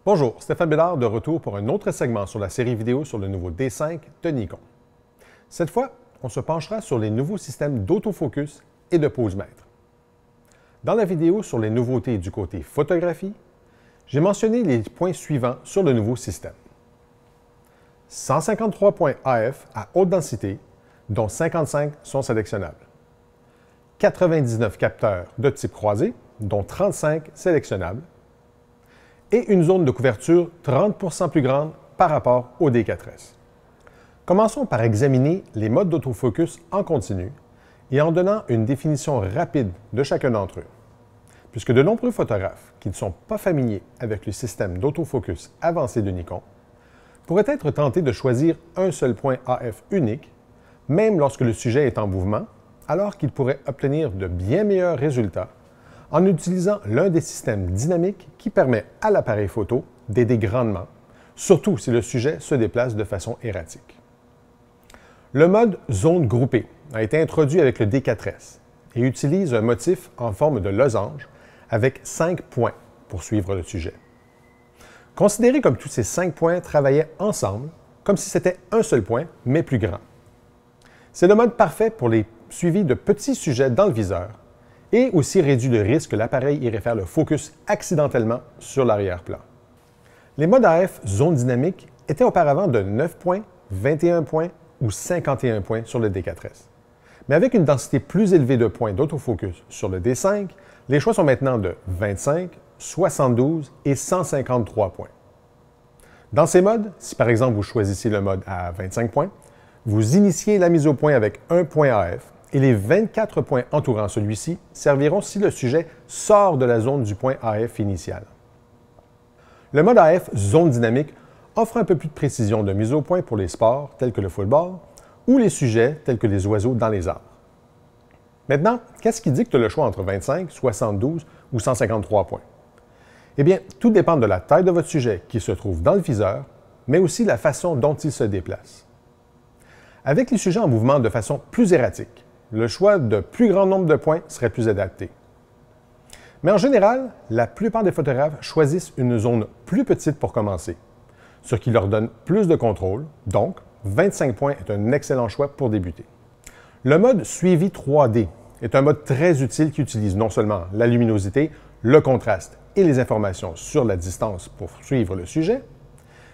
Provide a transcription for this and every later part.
Bonjour, Stéphane Bédard de retour pour un autre segment sur la série vidéo sur le nouveau D5 de Nikon. Cette fois, on se penchera sur les nouveaux systèmes d'autofocus et de pose-mètre. Dans la vidéo sur les nouveautés du côté photographie, j'ai mentionné les points suivants sur le nouveau système. 153 points AF à haute densité, dont 55 sont sélectionnables. 99 capteurs de type croisé, dont 35 sélectionnables. Et une zone de couverture 30 plus grande par rapport au D4S. Commençons par examiner les modes d'autofocus en continu et en donnant une définition rapide de chacun d'entre eux. Puisque de nombreux photographes qui ne sont pas familiers avec le système d'autofocus avancé de Nikon pourraient être tentés de choisir un seul point AF unique, même lorsque le sujet est en mouvement, alors qu'ils pourraient obtenir de bien meilleurs résultats en utilisant l'un des systèmes dynamiques qui permet à l'appareil photo d'aider grandement, surtout si le sujet se déplace de façon erratique. Le mode zone groupée a été introduit avec le D4S et utilise un motif en forme de losange avec 5 points pour suivre le sujet. Considérez comme tous ces 5 points travaillaient ensemble, comme si c'était un seul point, mais plus grand. C'est le mode parfait pour les suivis de petits sujets dans le viseur, et aussi réduit le risque que l'appareil irait faire le focus accidentellement sur l'arrière-plan. Les modes AF zone dynamique étaient auparavant de 9 points, 21 points ou 51 points sur le D4S. Mais avec une densité plus élevée de points d'autofocus sur le D5, les choix sont maintenant de 25, 72 et 153 points. Dans ces modes, si par exemple vous choisissez le mode à 25 points, vous initiez la mise au point avec un point AF, et les 24 points entourant celui-ci serviront si le sujet sort de la zone du point AF initial. Le mode AF zone dynamique offre un peu plus de précision de mise au point pour les sports tels que le football ou les sujets tels que les oiseaux dans les arbres. Maintenant, qu'est-ce qui dicte le choix entre 25, 72 ou 153 points? Eh bien, tout dépend de la taille de votre sujet qui se trouve dans le viseur, mais aussi la façon dont il se déplace. Avec les sujets en mouvement de façon plus erratique, le choix de plus grand nombre de points serait plus adapté. Mais en général, la plupart des photographes choisissent une zone plus petite pour commencer, ce qui leur donne plus de contrôle, donc 25 points est un excellent choix pour débuter. Le mode suivi 3D est un mode très utile qui utilise non seulement la luminosité, le contraste et les informations sur la distance pour suivre le sujet,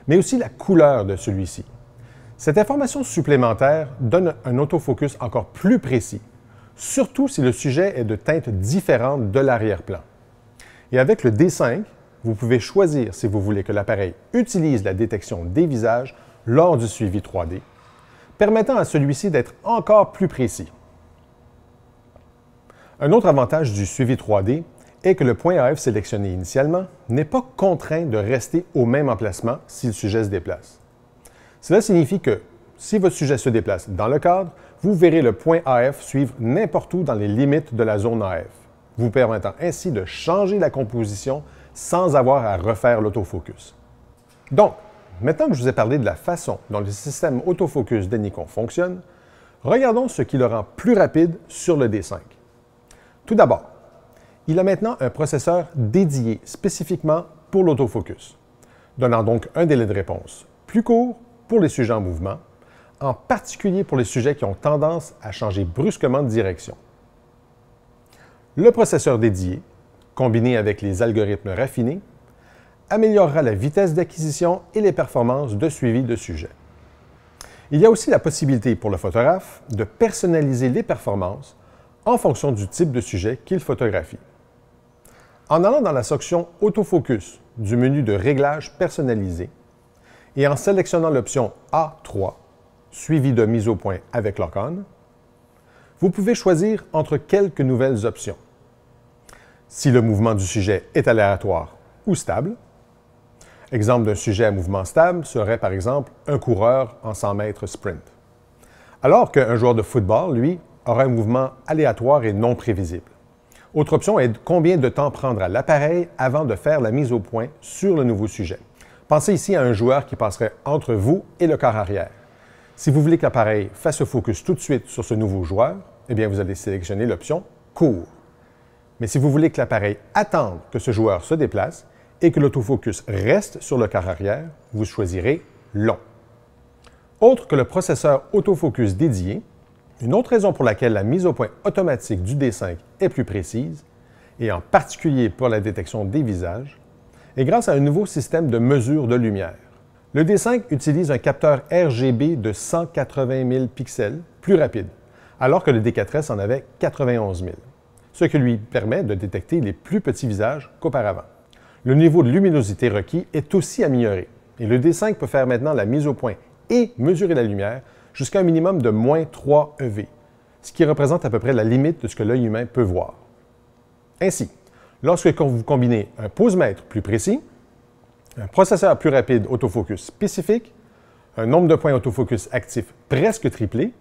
mais aussi la couleur de celui-ci. Cette information supplémentaire donne un autofocus encore plus précis, surtout si le sujet est de teinte différente de l'arrière-plan. Et avec le D5, vous pouvez choisir si vous voulez que l'appareil utilise la détection des visages lors du suivi 3D, permettant à celui-ci d'être encore plus précis. Un autre avantage du suivi 3D est que le point AF sélectionné initialement n'est pas contraint de rester au même emplacement si le sujet se déplace. Cela signifie que, si votre sujet se déplace dans le cadre, vous verrez le point AF suivre n'importe où dans les limites de la zone AF, vous permettant ainsi de changer la composition sans avoir à refaire l'autofocus. Donc, maintenant que je vous ai parlé de la façon dont le système autofocus de Nikon fonctionne, regardons ce qui le rend plus rapide sur le D5. Tout d'abord, il a maintenant un processeur dédié spécifiquement pour l'autofocus, donnant donc un délai de réponse plus court pour les sujets en mouvement, en particulier pour les sujets qui ont tendance à changer brusquement de direction. Le processeur dédié, combiné avec les algorithmes raffinés, améliorera la vitesse d'acquisition et les performances de suivi de sujet. Il y a aussi la possibilité pour le photographe de personnaliser les performances en fonction du type de sujet qu'il photographie. En allant dans la section Autofocus du menu de réglage personnalisé, et en sélectionnant l'option A3, suivie de mise au point avec Lock-On, vous pouvez choisir entre quelques nouvelles options. Si le mouvement du sujet est aléatoire ou stable, exemple d'un sujet à mouvement stable serait par exemple un coureur en 100 mètres sprint, alors qu'un joueur de football, lui, aura un mouvement aléatoire et non prévisible. Autre option est combien de temps prendra l'appareil avant de faire la mise au point sur le nouveau sujet. Pensez ici à un joueur qui passerait entre vous et le quart arrière. Si vous voulez que l'appareil fasse le focus tout de suite sur ce nouveau joueur, eh bien vous allez sélectionner l'option « Court ». Mais si vous voulez que l'appareil attende que ce joueur se déplace, et que l'autofocus reste sur le quart arrière, vous choisirez long. Autre que le processeur autofocus dédié, une autre raison pour laquelle la mise au point automatique du D5 est plus précise, et en particulier pour la détection des visages, est grâce à un nouveau système de mesure de lumière. Le D5 utilise un capteur RGB de 180 000 pixels, plus rapide, alors que le D4S en avait 91 000, ce qui lui permet de détecter les plus petits visages qu'auparavant. Le niveau de luminosité requis est aussi amélioré, et le D5 peut faire maintenant la mise au point et mesurer la lumière jusqu'à un minimum de moins 3 EV, ce qui représente à peu près la limite de ce que l'œil humain peut voir. Ainsi, lorsque vous combinez un pose-mètre plus précis, un processeur plus rapide autofocus spécifique, un nombre de points autofocus actifs presque triplé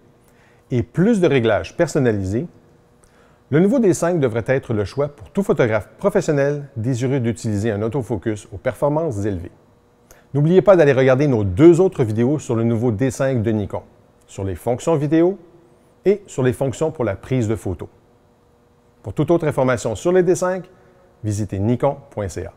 et plus de réglages personnalisés, le nouveau D5 devrait être le choix pour tout photographe professionnel désireux d'utiliser un autofocus aux performances élevées. N'oubliez pas d'aller regarder nos 2 autres vidéos sur le nouveau D5 de Nikon, sur les fonctions vidéo et sur les fonctions pour la prise de photos. Pour toute autre information sur les D5, visitez nikon.ca.